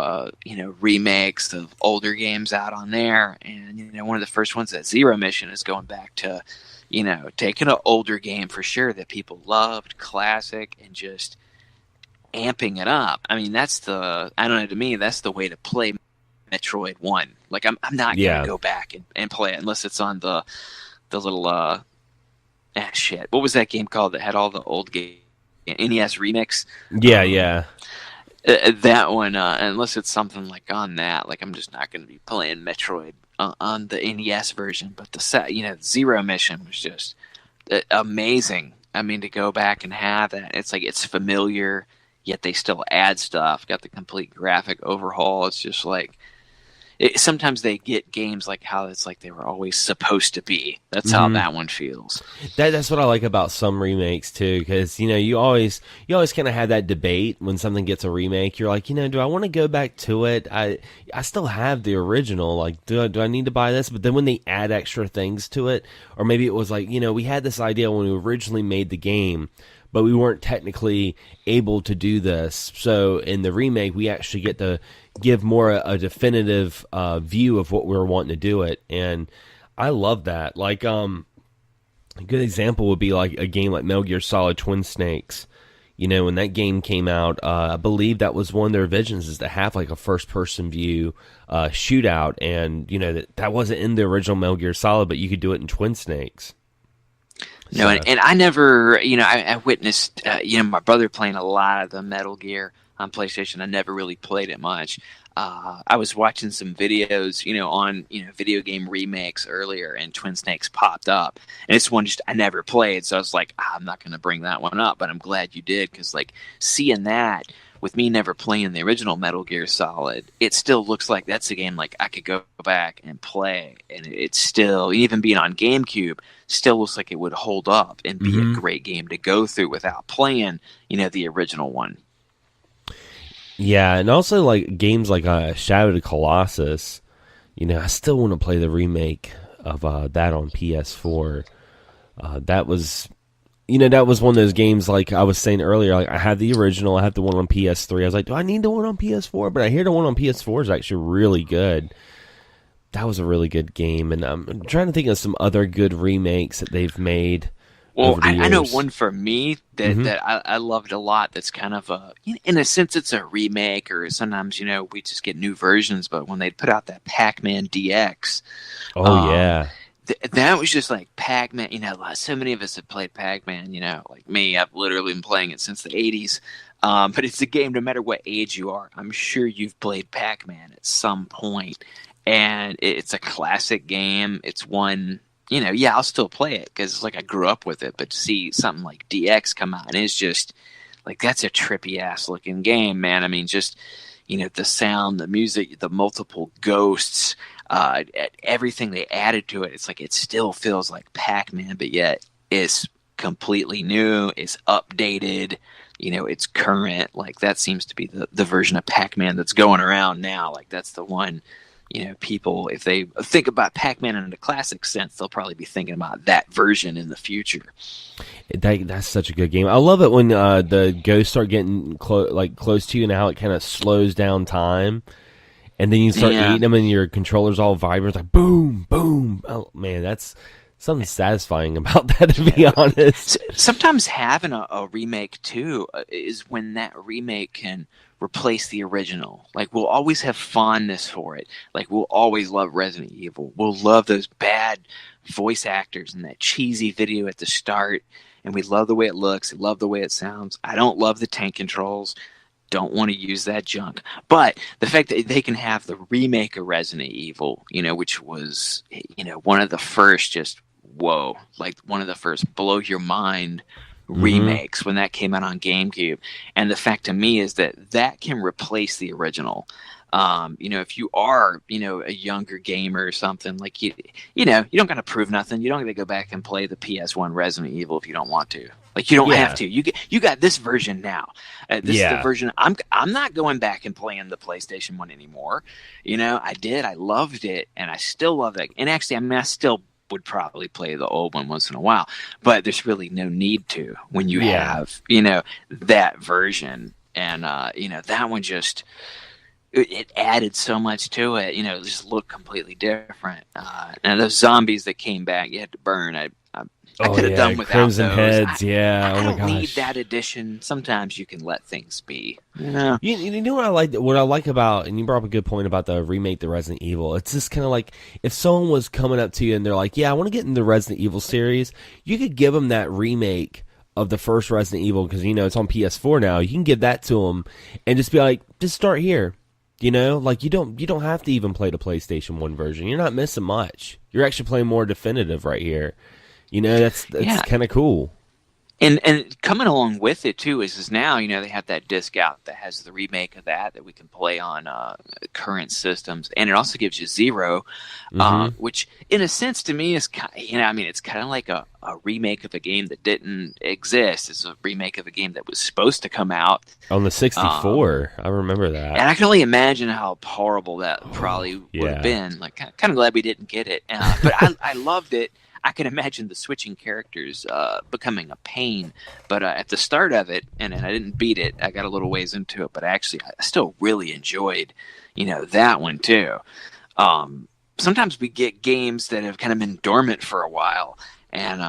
remakes of older games out on there, and one of the first ones, that Zero Mission, is going back to taking an older game for sure that people loved, classic, and just amping it up. I mean, to me, that's the way to play Metroid 1. Like, I'm not going to go back and play it unless it's on the little, shit. What was that game called that had all the old games? NES Remix? Yeah. That one, unless it's something like on that, like I'm just not going to be playing Metroid on the NES version. But the Zero Mission was just amazing. I mean, to go back and have that, it's like it's familiar, yet they still add stuff. Got the complete graphic overhaul. It's just like sometimes they get games like how it's like they were always supposed to be. That's how that one feels. That's what I like about some remakes too, because you always kind of have that debate when something gets a remake. You're like, do I want to go back to it? I still have the original. Like, do I need to buy this? But then when they add extra things to it, or maybe it was like, we had this idea when we originally made the game, but we weren't technically able to do this. So in the remake, we actually get to give more a definitive view of what we were wanting to do it. And I love that. Like, a good example would be like a game like Metal Gear Solid Twin Snakes. When that game came out, I believe that was one of their visions, is to have like a first-person view shootout. And, that wasn't in the original Metal Gear Solid, but you could do it in Twin Snakes. No, and I never, I witnessed, my brother playing a lot of the Metal Gear on PlayStation. I never really played it much. I was watching some videos, on, video game remakes earlier, and Twin Snakes popped up. And it's one I never played, so I was like, I'm not going to bring that one up, but I'm glad you did, because, like, seeing that, with me never playing the original Metal Gear Solid, it still looks like that's a game like I could go back and play, and it's still, even being on GameCube, still looks like it would hold up and be a great game to go through without playing, the original one. Yeah, and also like games like Shadow of the Colossus, I still want to play the remake of that on PS4. That was one of those games, like I was saying earlier, like I had the original, I had the one on PS3. I was like, do I need the one on PS4? But I hear the one on PS4 is actually really good. That was a really good game, and I'm trying to think of some other good remakes that they've made. Well, I know one for me that I loved a lot. That's kind of in a sense, it's a remake, or sometimes we just get new versions. But when they put out that Pac-Man DX, yeah. That was just like Pac-Man. So many of us have played Pac-Man. Like me, I've literally been playing it since the '80s. But it's a game, no matter what age you are, I'm sure you've played Pac-Man at some point. And it's a classic game. It's one, I'll still play it because it's like I grew up with it. But to see something like DX come out, and it's just like, that's a trippy ass looking game, man. I mean, just, the sound, the music, the multiple ghosts, everything they added to it. It's like, it still feels like Pac-Man, but yet it's completely new. It's updated. It's current. Like, that seems to be the version of Pac-Man that's going around now. Like, that's the one. People, if they think about Pac-Man in the classic sense, they'll probably be thinking about that version in the future. That's such a good game. I love it when the ghosts start getting close to you, and how it kind of slows down time, and then you start eating them, and your controller's all vibrant, like boom, boom. Oh man, that's something satisfying about that, to be honest. Sometimes having a remake too is when that remake can replace the original. Like, we'll always have fondness for it. Like, we'll always love Resident Evil. We'll love those bad voice actors and that cheesy video at the start, and we love the way it looks, love the way it sounds. I don't love the tank controls. Don't want to use that junk. But the fact that they can have the remake of Resident Evil, which was, one of the first just, whoa, like one of the first blow your mind remakes when that came out on GameCube. And the fact to me is that can replace the original. If you are, a younger gamer or something, like you don't got to prove nothing. You don't got to go back and play the PS1 Resident Evil if you don't want to. Like, you don't have to. You got this version now. This is the version. I'm not going back and playing the PlayStation 1 anymore. I did. I loved it, and I still love it. And actually, I still would probably play the old one once in a while, but there's really no need to when you have, that version. And, that one just, it added so much to it, it just looked completely different. And those zombies that came back, you had to burn. I could have done without Crimson those. Heads, yeah. I Oh my don't gosh. need that edition. Sometimes you can let things be. You know? You know what I like? What I like about, and you brought up a good point about the remake, the Resident Evil. It's just kind of like if someone was coming up to you and they're like, "Yeah, I want to get in the Resident Evil series," you could give them that remake of the first Resident Evil because it's on PS4 now. You can give that to them and just be like, "Just start here." Like you don't have to even play the PlayStation 1 version. You're not missing much. You're actually playing more definitive right here. That's kind of cool. And coming along with it too is now they have that disc out that has the remake of that we can play on current systems, and it also gives you Zero, which in a sense to me is it's kind of like a remake of a game that didn't exist. It's a remake of a game that was supposed to come out on the 64. I remember that, and I can only imagine how horrible that probably would have been. Like, kind of glad we didn't get it, but I loved it. I can imagine the switching characters becoming a pain, but at the start of it, and I didn't beat it, I got a little ways into it, but actually I still really enjoyed, that one too. Sometimes we get games that have kind of been dormant for a while, and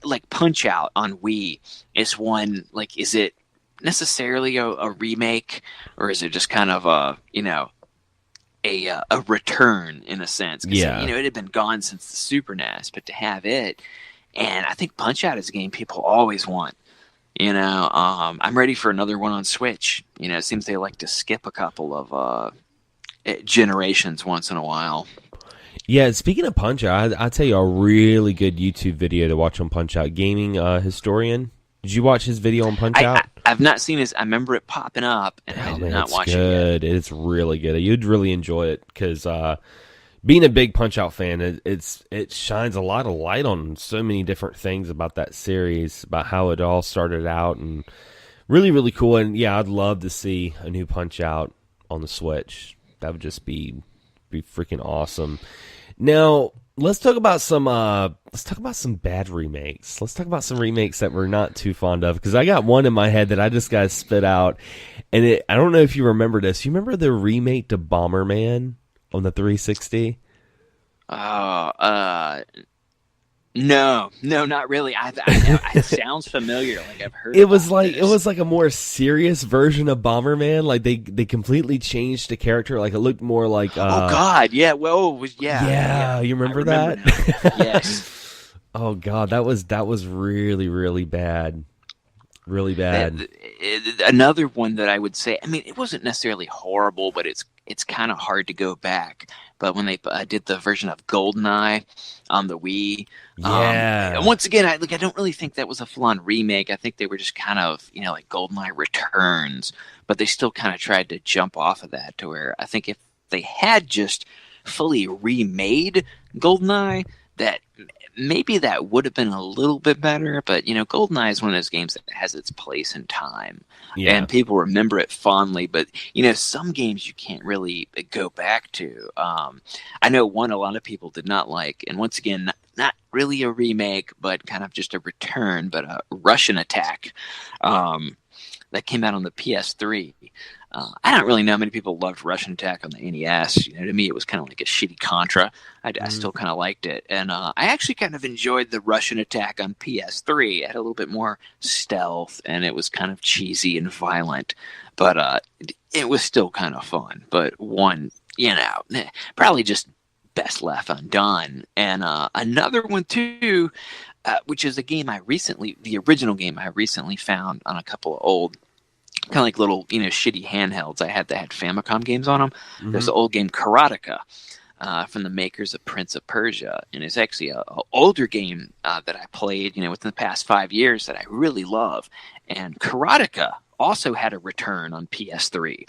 like Punch-Out on Wii is one, like, is it necessarily a remake, or is it just kind of a return in a sense? Yeah. It had been gone since the Super NES, but to have it, and I think Punch-Out is a game people always want. I'm ready for another one on Switch. It seems they like to skip a couple of generations once in a while. Yeah, speaking of Punch-Out, I'll tell you a really good YouTube video to watch on Punch-Out. Gaming Historian. Did you watch his video on Punch-Out? I've not seen his. I remember it popping up, and I did not watch it yet. It's really good. You'd really enjoy it because being a big Punch-Out fan, it shines a lot of light on so many different things about that series, about how it all started out, and really, really cool. And yeah, I'd love to see a new Punch-Out on the Switch. That would just be freaking awesome. Now, let's talk about some bad remakes. Let's talk about some remakes that we're not too fond of, because I got one in my head that I just got to spit out, and I don't know if you remember this. You remember the remake to Bomberman on the 360? No, not really. It sounds familiar. Like I've heard. It was like a more serious version of Bomberman. Like they completely changed the character. Like it looked more like. Oh God, yeah. Well, yeah. Yeah, you remember that? Yes. Oh God, that was really, really bad. Really bad. Another one that I would say. I mean, it wasn't necessarily horrible, but it's kind of hard to go back. But when they did the version of GoldenEye on the Wii, once again, I don't really think that was a full-on remake. I think they were just kind of like GoldenEye Returns, but they still kind of tried to jump off of that to where I think if they had just fully remade GoldenEye, that maybe that would have been a little bit better. But GoldenEye is one of those games that has its place in time, and people remember it fondly. But some games you can't really go back to. I know one a lot of people did not like, and once again, not really a remake, but kind of just a return. But a Russian Attack that came out on the PS3. I don't really know how many people loved Russian Attack on the NES. To me, it was kind of like a shitty Contra. I still kind of liked it. And I actually kind of enjoyed the Russian Attack on PS3. It had a little bit more stealth, and it was kind of cheesy and violent. But it was still kind of fun. But one, probably just best left undone. And another one, too, which is a game the original game I recently found on a couple of old kind of like little, shitty handhelds I had that had Famicom games on them. Mm-hmm. There's the old game Karateka from the makers of Prince of Persia. And it's actually an older game that I played, within the past 5 years that I really love. And Karateka also had a return on PS3.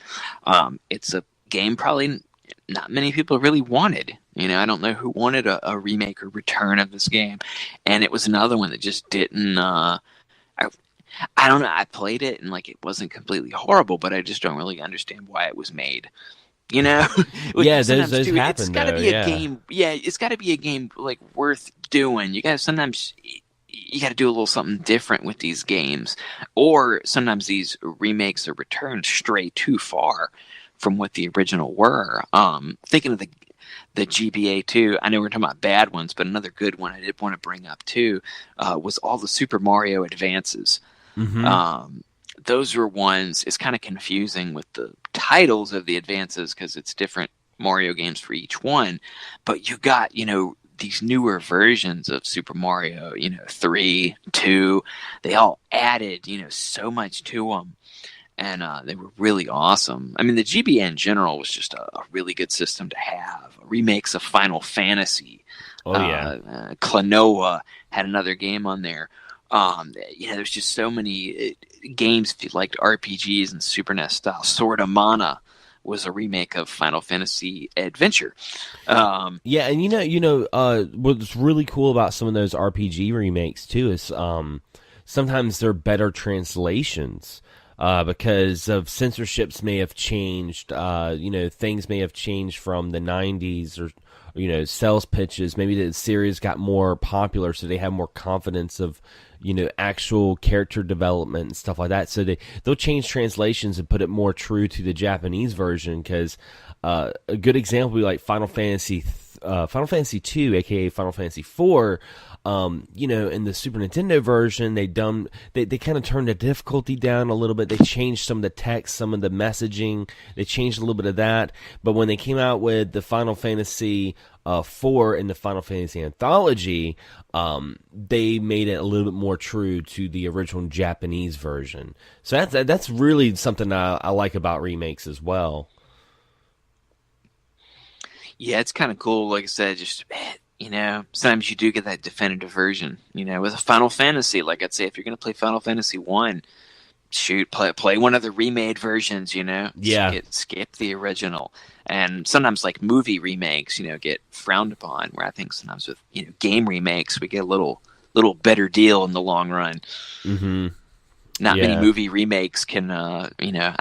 It's a game probably not many people really wanted. I don't know who wanted a remake or return of this game. And it was another one that just didn't... I don't know. I played it and it wasn't completely horrible, but I just don't really understand why it was made. Yeah, those happen. It's got to be a game. Yeah, it's got to be a game worth doing. You got to do a little something different with these games, or sometimes these remakes or returns stray too far from what the original were. Thinking of the GBA too. I know we're talking about bad ones, but another good one I did want to bring up too was all the Super Mario advances. Mm-hmm. Those were ones. It's kind of confusing with the titles of the advances because it's different Mario games for each one, but you got these newer versions of Super Mario, 3, 2. They all added so much to them. And they were really awesome. I mean, the GBA in general was just a really good system to have. Remakes of Final Fantasy. Oh, yeah. Klonoa had another game on there. There's just so many games if you liked RPGs and Super NES style. Sword of Mana was a remake of Final Fantasy Adventure. Yeah, and what's really cool about some of those RPG remakes, too, is sometimes they're better translations. Because of censorships may have changed, things may have changed from the 90s or, sales pitches. Maybe the series got more popular, so they have more confidence of, actual character development and stuff like that. So they'll change translations and put it more true to the Japanese version because a good example would be like Final Fantasy 2, aka Final Fantasy 4. In the Super Nintendo version, they kind of turned the difficulty down a little bit. They changed some of the text, some of the messaging. They changed a little bit of that. But when they came out with the Final Fantasy 4 and the Final Fantasy Anthology, they made it a little bit more true to the original Japanese version. So that's really something I like about remakes as well. Yeah, it's kind of cool. Like I said, just sometimes you do get that definitive version. With a Final Fantasy, like I'd say, if you're going to play Final Fantasy 1, play one of the remade versions. Yeah. Skip the original. And sometimes like movie remakes, get frowned upon. Where I think sometimes with game remakes, we get a little better deal in the long run. Mm-hmm. Not many movie remakes can, I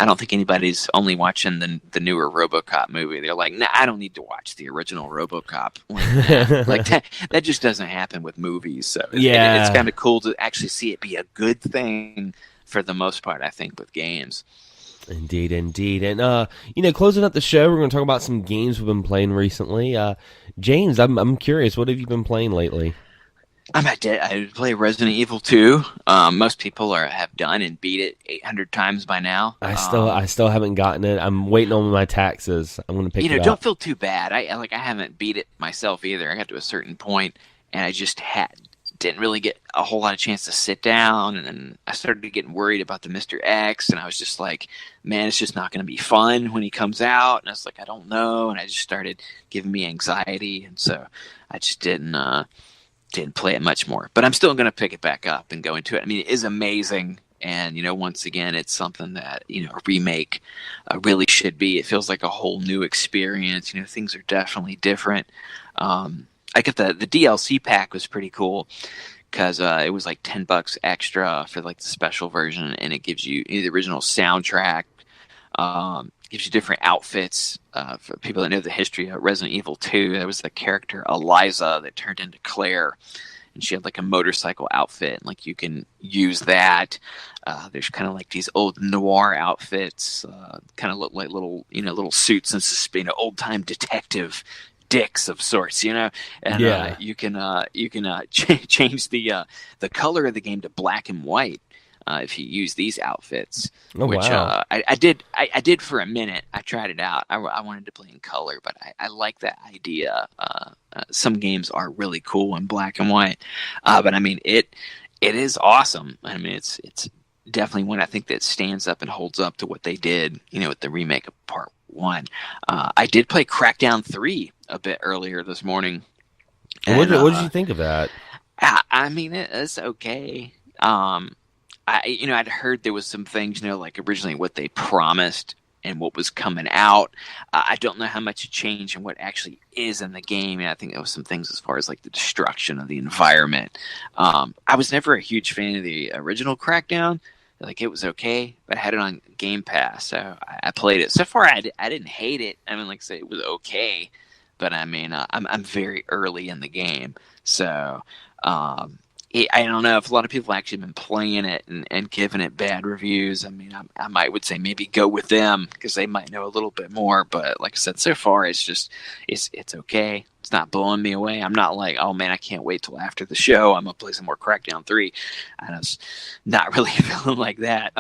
don't think anybody's only watching the newer RoboCop movie. They're like, nah, I don't need to watch the original RoboCop. Like that just doesn't happen with movies. So it's kind of cool to actually see it be a good thing for the most part, I think, with games. Indeed. And, closing up the show, we're going to talk about some games we've been playing recently. James, I'm curious, what have you been playing lately? I play Resident Evil 2. Most people have done and beat it 800 times by now. I still haven't gotten it. I'm waiting on my taxes. I'm going to pick it up. Don't feel too bad. I haven't beat it myself either. I got to a certain point, and I just didn't really get a whole lot of chance to sit down, and then I started getting worried about the Mr. X, and I was just like, man, it's just not going to be fun when he comes out, and I was like, I don't know, and I just started giving me anxiety, and so I just didn't play it much more. But I'm still going to pick it back up and go into it. I mean, it is amazing, and once again, it's something that a remake really should be. It feels like a whole new experience. Things are definitely different. I get the DLC pack was pretty cool because it was like $10 extra for like the special version, and it gives you the original soundtrack, gives you different outfits. For people that know the history of Resident Evil 2, there was the character Eliza that turned into Claire, and she had like a motorcycle outfit, and like you can use that. There's kind of like these old noir outfits, kind of look like little suits and old time detective dicks of sorts, and you can change the color of the game to black and white if you use these outfits. Oh, which wow. I did for a minute. I tried it out. I wanted to play in color, but I like that idea. Some games are really cool in black and white, but I mean it is awesome. I mean it's definitely one I think that stands up and holds up to what they did, with the remake of Part 1. I did play Crackdown 3 a bit earlier this morning. What did you think of that? I mean, it's okay. I'd heard there was some things, like originally what they promised and what was coming out. I don't know how much it changed and what actually is in the game. And I think there was some things as far as like the destruction of the environment. I was never a huge fan of the original Crackdown. Like, it was okay, but I had it on Game Pass, so I played it. So far, I didn't hate it. I mean, like I say, it was okay, but I mean, I'm very early in the game, so I don't know if a lot of people have actually been playing it and giving it bad reviews. I mean, I would say maybe go with them because they might know a little bit more. But like I said, so far it's okay. It's not blowing me away. I'm not like, oh man, I can't wait till after the show. I'm gonna play some more Crackdown 3. I was not really feeling like that.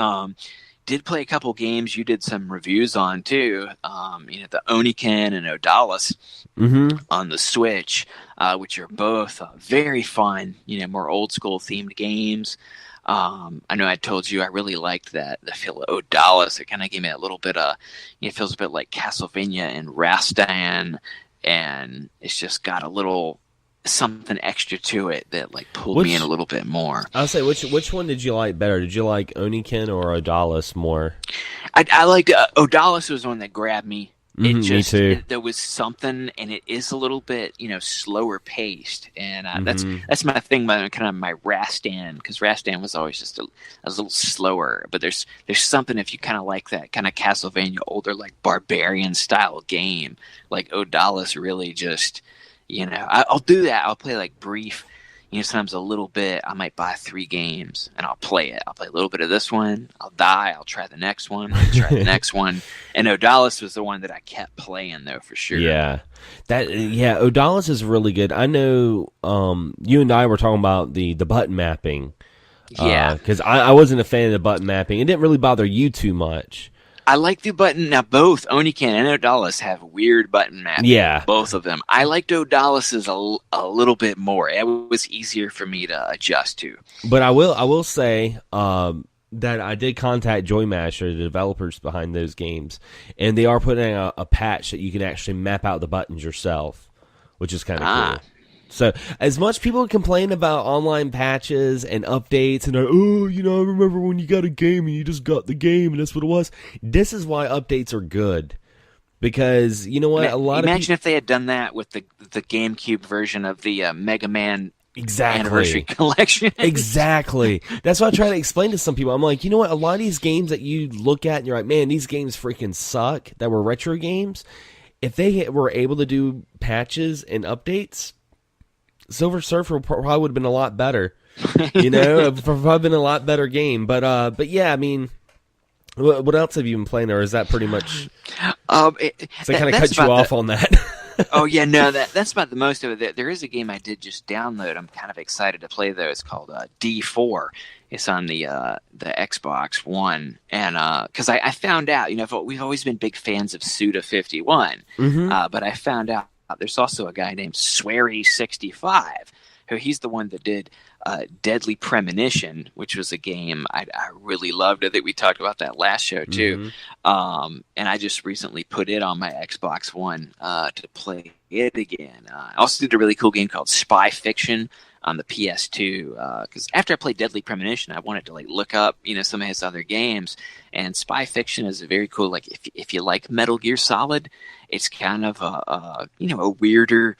Did play a couple games you did some reviews on too. The Oniken and Odalis on the Switch, which are both very fun, more old school themed games. I know I told you I really liked the feel of Odalis. It kind of gave me a little bit of, it feels a bit like Castlevania and Rastan, and it's just got a little something extra to it that like pulled me in a little bit more. I'll say, which one did you like better? Did you like Oniken or Odalis more? I liked Odalis was the one that grabbed me. It just, me too. There was something, and it is a little bit, slower paced, and that's my thing, my Rastan, because Rastan was always just a little slower. But there's something, if you kind of like that kind of Castlevania older like barbarian style game, like Odalis really just. I'll do that. I'll play like brief, sometimes a little bit. I might buy 3 games and I'll play it. I'll play a little bit of this one. I'll die. I'll try the next one. I'll try the next one. And Odalis was the one that I kept playing though, for sure. Yeah. Odalis is really good. I know you and I were talking about the button mapping. Yeah. Because I wasn't a fan of the button mapping. It didn't really bother you too much. I like the button. Now, both Oniken and Odalis have weird button mapping. Yeah. Both of them. I liked Odalis's a little bit more. It was easier for me to adjust to. But I will say that I did contact Joymaster, the developers behind those games, and they are putting out a patch that you can actually map out the buttons yourself, which is kind of cool. So, as much people complain about online patches and updates and, I remember when you got a game and you just got the game and that's what it was. This is why updates are good. Because, you know what? Imagine if they had done that with the GameCube version of the Mega Man Anniversary Collection. Exactly. That's what I try to explain to some people. I'm like, you know what? A lot of these games that you look at and you're like, man, these games freaking suck, that were retro games, if they were able to do patches and updates, Silver Surfer probably would have been a lot better. Probably been a lot better game. But yeah, I mean, what else have you been playing, or is that pretty much? So I kind of cut you off on that. Oh yeah, no, that's about the most of it. There is a game I did just download. I'm kind of excited to play though. It's called D4. It's on the Xbox One, and because I found out, we've always been big fans of Suda51, but I found out. There's also a guy named Swery65, who he's the one that did Deadly Premonition, which was a game I really loved. I think we talked about that last show too. And I just recently put it on my Xbox One to play it again. I also did a really cool game called Spy Fiction on the PS2, because after I played Deadly Premonition, I wanted to look up some of his other games, and Spy Fiction is a very cool, if you like Metal Gear Solid, it's kind of a weirder.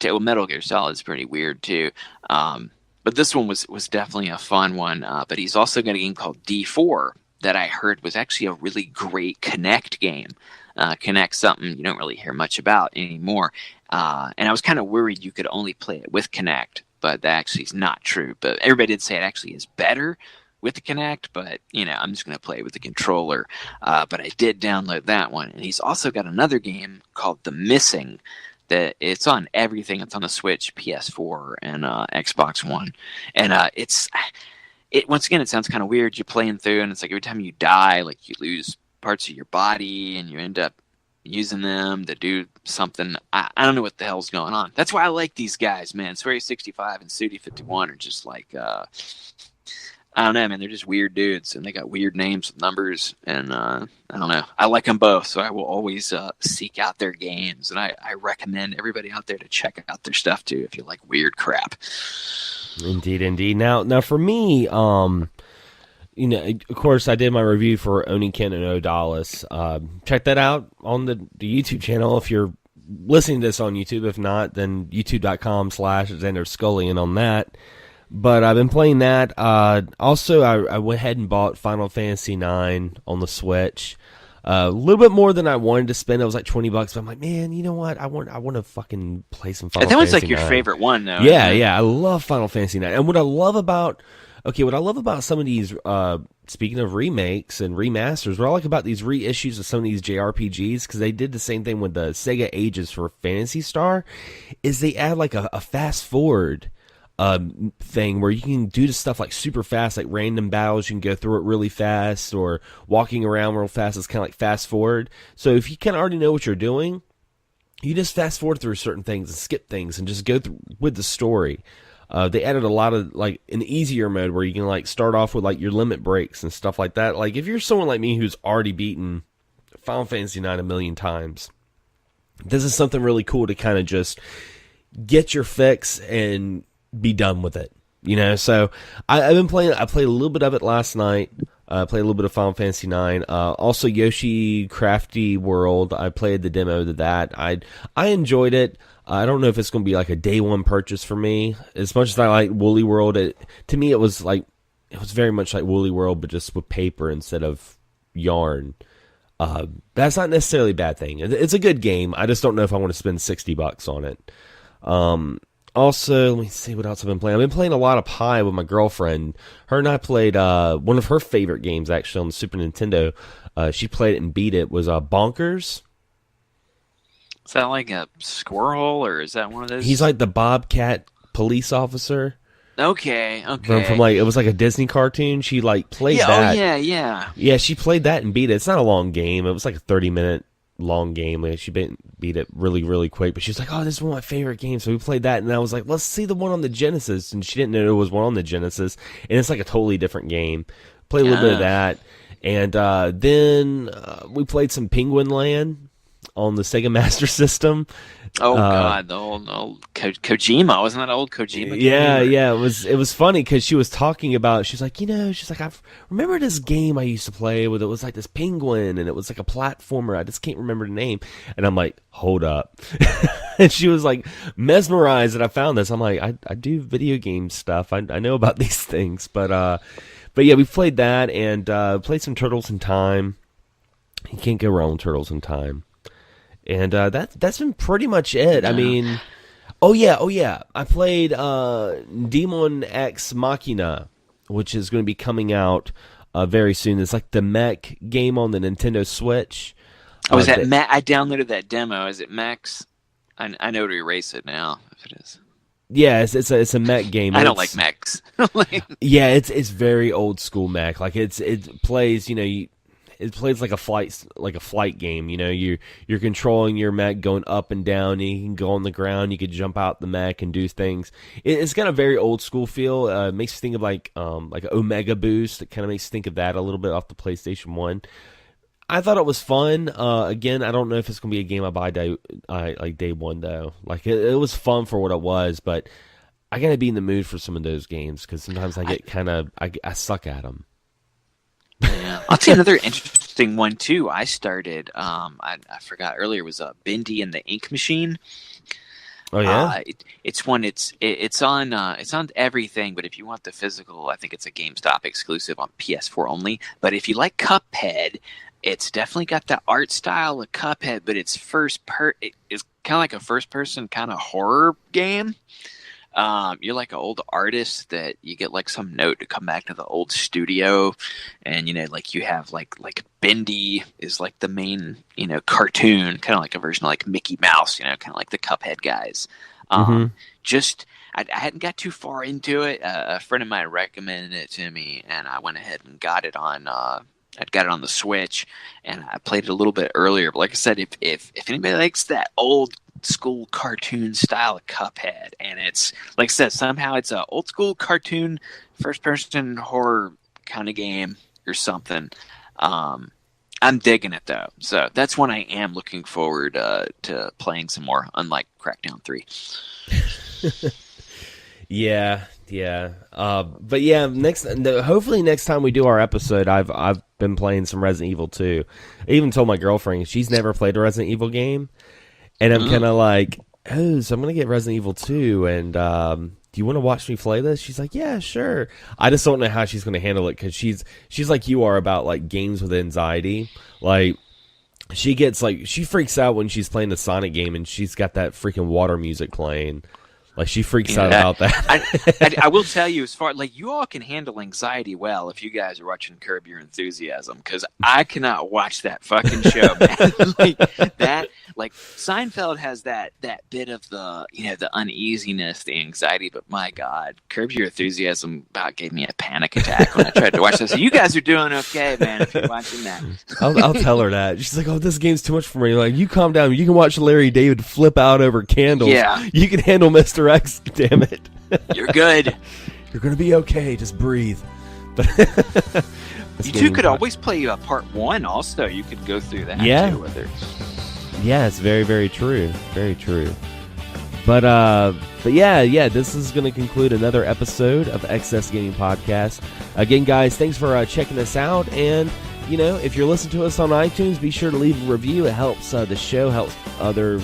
Metal Gear Solid is pretty weird too, but this one was definitely a fun one. But he's also got a game called D4 that I heard was actually a really great Kinect game. Kinect's something you don't really hear much about anymore, and I was kind of worried you could only play it with Kinect. But that actually is not true. But everybody did say it actually is better with the Kinect. But, I'm just going to play it with the controller. But I did download that one. And he's also got another game called The Missing. That it's on everything. It's on the Switch, PS4, and Xbox One. And once again, it sounds kind of weird. You're playing through, and it's like every time you die, you lose parts of your body, and you end up using them to do something. I don't know what the hell's going on. That's why I like these guys, man. Swery65 and Sudi51 are just I don't know, man. They're just weird dudes, and they got weird names with numbers, and I don't know. I like them both, so I will always seek out their games, and I recommend everybody out there to check out their stuff too if you like weird crap. Indeed. Now for me, of course, I did my review for Oniken and Odalis. Check that out on the YouTube channel if you're listening to this on YouTube. If not, then youtube.com/Xander Skullion on that. But I've been playing that. Also, I went ahead and bought Final Fantasy IX on the Switch. A little bit more than I wanted to spend. It was like $20, but I'm like, man, you know what? I want to fucking play some Final That Fantasy was like your 9. favorite one, though. Yeah, yeah, I love Final Fantasy 9. And what I love about some of these, speaking of remakes and remasters, what I like about these reissues of some of these JRPGs, because they did the same thing with the Sega Ages for Phantasy Star, is they add like a fast forward thing where you can do the stuff like super fast, like random battles. You can go through it really fast, or walking around real fast. It's kind of like fast forward. So if you kind of already know what you're doing, you just fast forward through certain things and skip things and just go through with the story. They added a lot of like an easier mode where you can like start off with like your limit breaks and stuff like that. Like if you're someone like me who's already beaten Final Fantasy 9 a million times, this is something really cool to kind of just get your fix and be done with it. You know, so I've been playing. I played a little bit of it last night. I played a little bit of Final Fantasy 9. Also, Yoshi Crafty World. I played the demo to that. I enjoyed it. I don't know if it's going to be like a day one purchase for me. As much as I like Woolly World, to me it was very much like Woolly World, but just with paper instead of yarn. That's not necessarily a bad thing. It's a good game. I just don't know if I want to spend $60 on it. Also, let me see what else I've been playing. I've been playing a lot of Pi with my girlfriend. Her and I played one of her favorite games, actually, on the Super Nintendo. She played it and beat it. Was Bonkers. Is that like a squirrel, or is that one of those? He's like the Bobcat police officer. Okay. From like, it was like a Disney cartoon. She like played that. Oh, yeah. Yeah, she played that and beat it. It's not a long game. It was like a 30-minute long game. Like, she beat it really, really quick. But she was like, oh, this is one of my favorite games. So we played that, and I was like, let's see the one on the Genesis. And she didn't know there was one on the Genesis. And it's like a totally different game. Played a little bit of that. And then we played some Penguin Land on the Sega Master System. Oh God, the old Kojima, wasn't that old Kojima? Yeah. It was funny because she was talking about. She's like, I remember this game I used to play with. It was like this penguin, and it was like a platformer. I just can't remember the name. And I'm like, hold up. And she was like mesmerized that I found this. I'm like, I do video game stuff. I know about these things, but yeah, we played that and played some Turtles in Time. You can't go wrong with Turtles in Time. And that's been pretty much it. I mean, oh yeah. I played Demon X Machina, which is going to be coming out very soon. It's like the mech game on the Nintendo Switch. Oh, is that I downloaded that demo. Is it Max? I know to erase it now if it is. Yeah, it's a mech game. I don't like mechs. Yeah, it's very old school mech. Like it plays, it plays like a flight game. You're controlling your mech going up and down. And you can go on the ground. You can jump out the mech and do things. It's got a very old school feel. It makes you think of like Omega Boost. It kind of makes you think of that a little bit off the PlayStation 1. I thought it was fun. Again, I don't know if it's gonna be a game I buy day one though. Like it was fun for what it was, but I gotta be in the mood for some of those games because sometimes I get I suck at them. I'll tell you another interesting one too. I started. I forgot earlier, was Bendy and the Ink Machine. Oh yeah, it's one. It's on everything. But if you want the physical, I think it's a GameStop exclusive on PS4 only. But if you like Cuphead, it's definitely got the art style of Cuphead, but it's it's kind of like a first person kind of horror game. You're like an old artist that you get like some note to come back to the old studio, and like you have like Bendy is like the main cartoon, kind of like a version of like Mickey Mouse, kind of like the Cuphead guys. Just I hadn't got too far into it. A friend of mine recommended it to me, and I went ahead and got it on. I'd got it on the Switch, and I played it a little bit earlier. But like I said, if anybody likes that old school cartoon style of Cuphead, and it's like I said, somehow it's a old school cartoon first person horror kind of game or something. I'm digging it though, so that's one I am looking forward to playing some more. Unlike Crackdown 3. Yeah. But yeah, hopefully next time we do our episode, I've been playing some Resident Evil 2. I even told my girlfriend she's never played a Resident Evil game, and I'm kind of like, oh, so I'm gonna get Resident Evil 2, and do you want to watch me play this? She's like, yeah, sure. I just don't know how she's gonna handle it because she's like you are about like games with anxiety. Like she gets like, she freaks out when she's playing the Sonic game and she's got that freaking water music playing. Like, she freaks out about that. I will tell you, as far like, you all can handle anxiety well if you guys are watching Curb Your Enthusiasm, because I cannot watch that fucking show, man. Like Seinfeld has that bit of the, you know, the uneasiness, the anxiety, but my God, Curb Your Enthusiasm about gave me a panic attack when I tried to watch this. So you guys are doing okay, man, if you're watching that. I'll tell her that. She's like, oh, this game's too much for me. Like, you calm down. You can watch Larry David flip out over candles. Yeah. You can handle Mr. X, damn it. You're good. You're going to be okay. Just breathe. You two could always play part 1 also. You could go through that too with her. Yeah, it's very, very true. Very true. But yeah, this is going to conclude another episode of XSGaming Podcast. Again, guys, thanks for checking us out. And, you know, if you're listening to us on iTunes, be sure to leave a review. It helps the show, helps other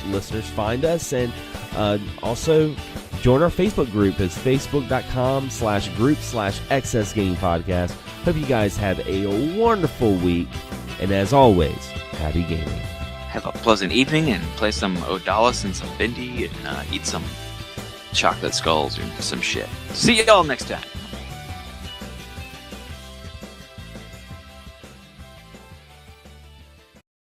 listeners find us. And also join our Facebook group. It's facebook.com/group/XSGaming Podcast. Hope you guys have a wonderful week. And as always, happy gaming. Have a pleasant evening and play some Odalis and some Bindi and eat some chocolate skulls or some shit. See y'all next time.